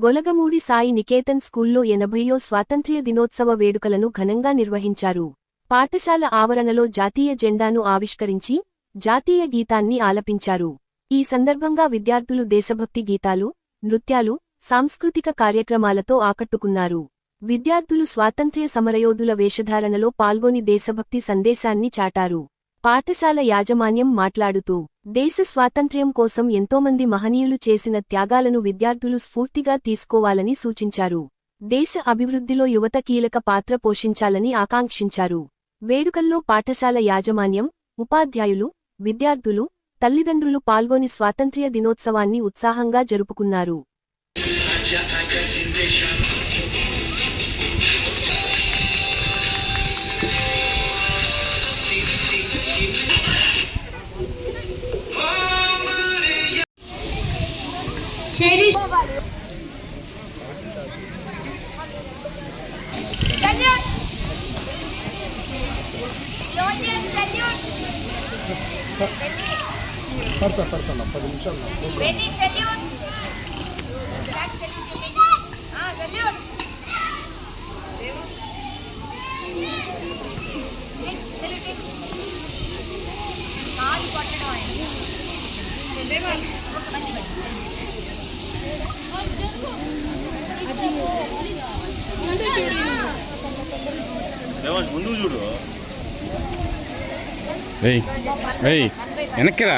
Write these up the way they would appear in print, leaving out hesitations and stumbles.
గొలగమూడి సాయి నికేతన్ స్కూల్లో 80వ స్వాతంత్ర్య దినోత్సవ వేడుకలను ఘనంగా నిర్వహించారు. పాఠశాల ఆవరణలో జాతీయ జెండాను ఆవిష్కరించి జాతీయ గీతాన్ని ఆలపించారు. ఈ సందర్భంగా విద్యార్థులు దేశభక్తి గీతాలు, నృత్యాలు, సాంస్కృతిక కార్యక్రమాలతో ఆకట్టుకున్నారు. విద్యార్థులు స్వాతంత్ర్య సమరయోధుల వేషధారణలో పాల్గొని దేశభక్తి సందేశాన్ని చాటారు. పాఠశాల యాజమాన్యం మాట్లాడుతూ, దేశ స్వాతంత్ర్యం కోసం ఎంతోమంది మహనీయులు చేసిన త్యాగాలను విద్యార్థులు స్ఫూర్తిగా తీసుకోవాలని సూచించారు. దేశ అభివృద్ధిలో యువత కీలక పాత్ర పోషించాలని ఆకాంక్షించారు. వేడుకల్లో పాఠశాల యాజమాన్యం, ఉపాధ్యాయులు, విద్యార్థులు, తల్లిదండ్రులు పాల్గొని స్వాతంత్ర్య దినోత్సవాన్ని ఉత్సాహంగా జరుపుకున్నారు. పడతాను 10 నిమిషాలు. ముందు చూడు వెనక్కిరా.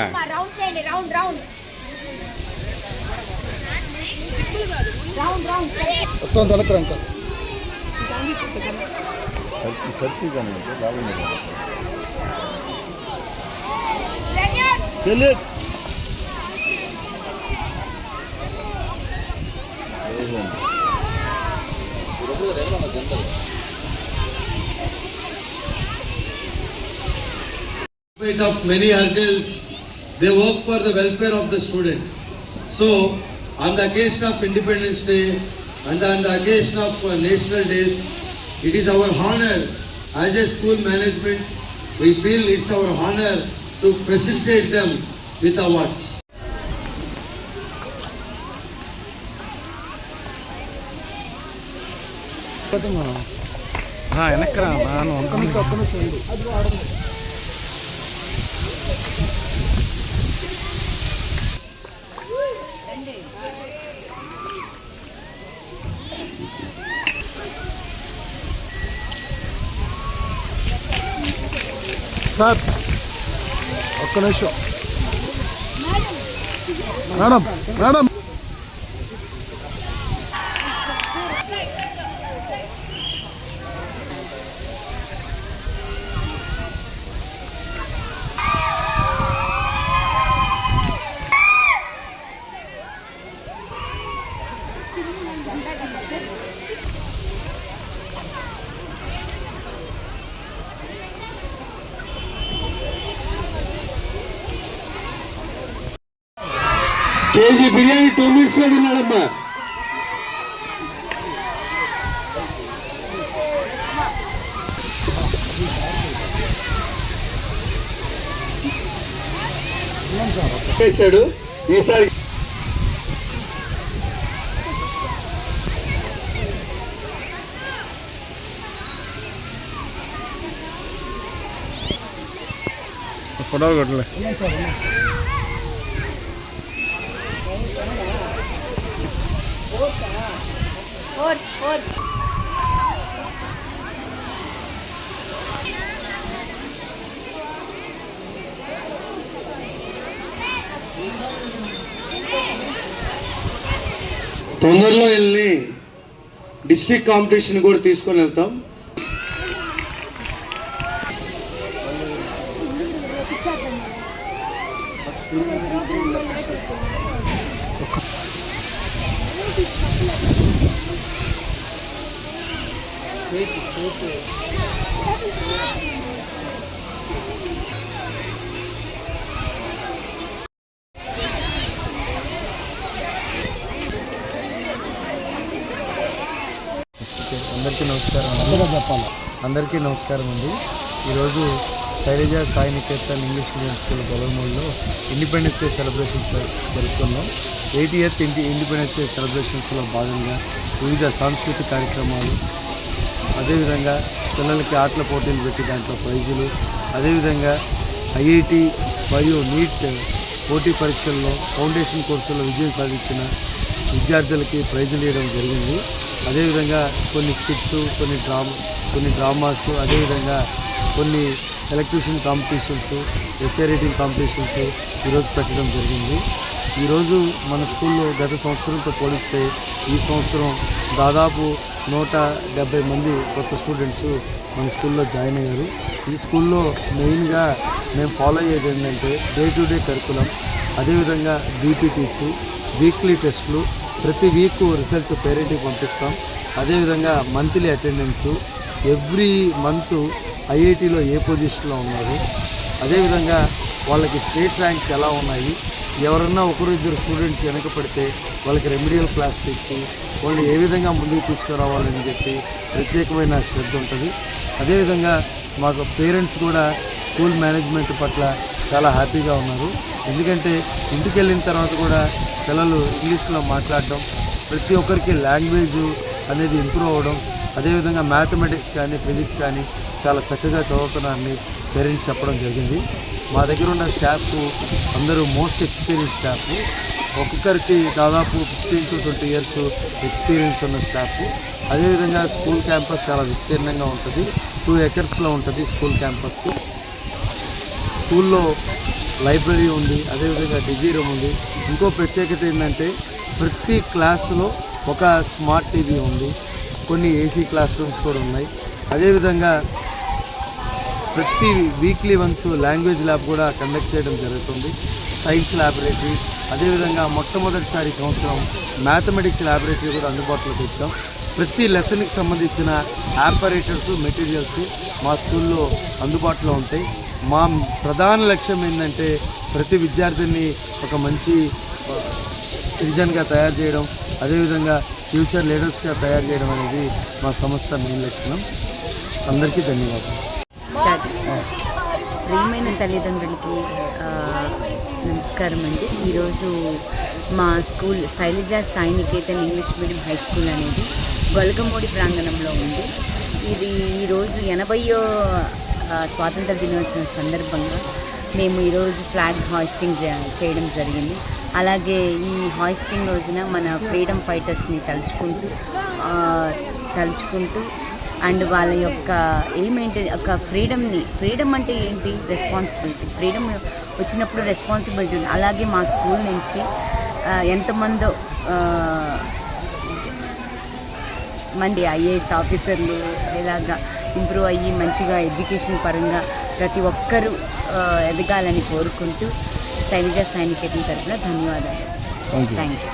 వస్తాం తనకరా ఇంకా తెలియదు. Despite of many hurdles, they work for the welfare of the student. So, on the occasion of Independence Day and on the occasion of national days, it is our honor as a school management. We feel it's our honor to facilitate them with awards. వెనక్కరా నాను sir ఒక్క నిమిషం. Madam madam KG biryani 2 minutes లో తిన్నాడమ్మా. చేశాడు ఈసారి. Photo కొట్టలే. తొందరలో వెళ్ళి district competition కూడా తీసుకొని వెళ్తాం. అందరికీ నమస్కారం. అందరికీ నమస్కారం అండి. ఈరోజు Sailaja Sai Niketan English medium school గొల్లమూడిలో ఇండిపెండెన్స్ డే సెలబ్రేషన్స్ జరుపుతున్నాం. 80th ఇండిపెండెన్స్ డే సెలబ్రేషన్స్లో భాగంగా వివిధ సాంస్కృతిక కార్యక్రమాలు, అదేవిధంగా పిల్లలకి ఆటల పోటీలు పెట్టి దాంట్లో ప్రైజులు, అదేవిధంగా ఐఐటి మరియు నీట్ పోటీ పరీక్షల్లో ఫౌండేషన్ కోర్సుల్లో విజయం సాధించిన విద్యార్థులకి ప్రైజులు ఇవ్వడం జరిగింది. అదేవిధంగా కొన్ని స్కిట్స్, కొన్ని డ్రామాస్, అదేవిధంగా కొన్ని electrician competitions, essay writing competitions ఈరోజు పెట్టడం జరిగింది. ఈరోజు మన స్కూల్లో గత సంవత్సరంతో పోలిస్తే ఈ సంవత్సరం దాదాపు 170 మంది కొత్త స్టూడెంట్స్ మన స్కూల్లో జాయిన్ అయ్యారు. ఈ స్కూల్లో మెయిన్గా మేము ఫాలో అయ్యేది ఏంటంటే డే టు డే కరికులం, అదేవిధంగా బీపీటీస్, వీక్లీ టెస్టులు, ప్రతి వీక్ రిజల్ట్ పేరెంట్కి పంపిస్తాం. అదేవిధంగా మంత్లీ అటెండెన్స్, ఎవ్రీ మంత్ ఐఐటీలో ఏ పొజిషన్లో ఉన్నారు, అదేవిధంగా వాళ్ళకి స్టేట్ ర్యాంక్స్ ఎలా ఉన్నాయి, ఎవరన్నా ఒకరు ఇద్దరు స్టూడెంట్స్ వెనక పడితే వాళ్ళకి రెమెడియల్ క్లాస్ ఇచ్చి వాళ్ళు ఏ విధంగా ముందుకు తీసుకురావాలని చెప్పి ప్రత్యేకమైన శ్రద్ధ ఉంటుంది. అదేవిధంగా మాకు పేరెంట్స్ కూడా స్కూల్ మేనేజ్మెంట్ పట్ల చాలా హ్యాపీగా ఉన్నారు. ఎందుకంటే ఇంటికి వెళ్ళిన తర్వాత కూడా పిల్లలు ఇంగ్లీష్లో మాట్లాడడం, ప్రతి ఒక్కరికి లాంగ్వేజ్ అనేది ఇంప్రూవ్ అవ్వడం, అదేవిధంగా మ్యాథమెటిక్స్ కానీ ఫిజిక్స్ కానీ చాలా చక్కగా చదువుతున్నారని పేరెంట్స్ చెప్పడం జరిగింది. మా దగ్గర ఉన్న స్టాఫ్ అందరూ మోస్ట్ ఎక్స్పీరియన్స్ స్టాఫ్, ఒక్కొక్కరికి దాదాపు 15 to 20 years ఎక్స్పీరియన్స్ ఉన్న స్టాఫ్. అదేవిధంగా స్కూల్ క్యాంపస్ చాలా విస్తీర్ణంగా ఉంటుంది, 2 acres ఉంటుంది స్కూల్ క్యాంపస్. స్కూల్లో లైబ్రరీ ఉంది, అదేవిధంగా డిగ్రీ రూమ్ ఉంది. ఇంకో ప్రత్యేకత ఏంటంటే ప్రతి క్లాసులో ఒక స్మార్ట్ టీవీ ఉంది, కొన్ని ఏసీ క్లాస్ రూమ్స్ కూడా ఉన్నాయి. అదేవిధంగా ప్రతి వీక్లీ వన్స్ లాంగ్వేజ్ ల్యాబ్ కూడా కండక్ట్ చేయడం జరుగుతుంది, సైన్స్ ల్యాబొరేటరీ, అదేవిధంగా మొట్టమొదటిసారి సంవత్సరం మ్యాథమెటిక్స్ ల్యాబొరేటరీ కూడా అందుబాటులోకి వచ్చాం. ప్రతి లెసన్కి సంబంధించిన ఆపరేటర్స్, మెటీరియల్స్ మా స్కూల్లో అందుబాటులో ఉంటాయి. మా ప్రధాన లక్ష్యం ఏంటంటే ప్రతి విద్యార్థిని ఒక మంచి సిటిజన్గా తయారు చేయడం, అదేవిధంగా ఫ్యూచర్ లీడర్స్గా తయారు చేయడం అనేది మా సంస్థ మెయిన్ లక్ష్యం. అందరికీ ధన్యవాదాలు. ప్రియమైన తల్లిదండ్రులకి నమస్కారం అండి. ఈరోజు మా school Shailaja Sai Niketan English medium high school అనేది గొలగమూడి ప్రాంగణంలో ఉంది. ఇది ఈరోజు 80వ స్వాతంత్ర దినోత్సవం సందర్భంగా మేము ఈరోజు ఫ్లాగ్ హాయిస్టింగ్ చేయడం జరిగింది. అలాగే ఈ హాయిస్టింగ్ రోజున మన ఫ్రీడమ్ ఫైటర్స్ని తలుచుకుంటూ అండ్ వాళ్ళ యొక్క ఏమేంటి ఒక ఫ్రీడమ్ అంటే ఏంటి, రెస్పాన్సిబిలిటీ. ఫ్రీడమ్ వచ్చినప్పుడు రెస్పాన్సిబిలిటీ ఉంది. అలాగే మా స్కూల్ నుంచి ఎంతమందో మంది ఐఏఎస్ ఆఫీసర్లు ఇలాగా ఇంప్రూవ్ అయ్యి మంచిగా ఎడ్యుకేషన్ పరంగా ప్రతి ఒక్కరూ ఎదగాలని కోరుకుంటూ శైలజ సాయి నికేతన్ తరఫున ధన్యవాదాలు. Thank you.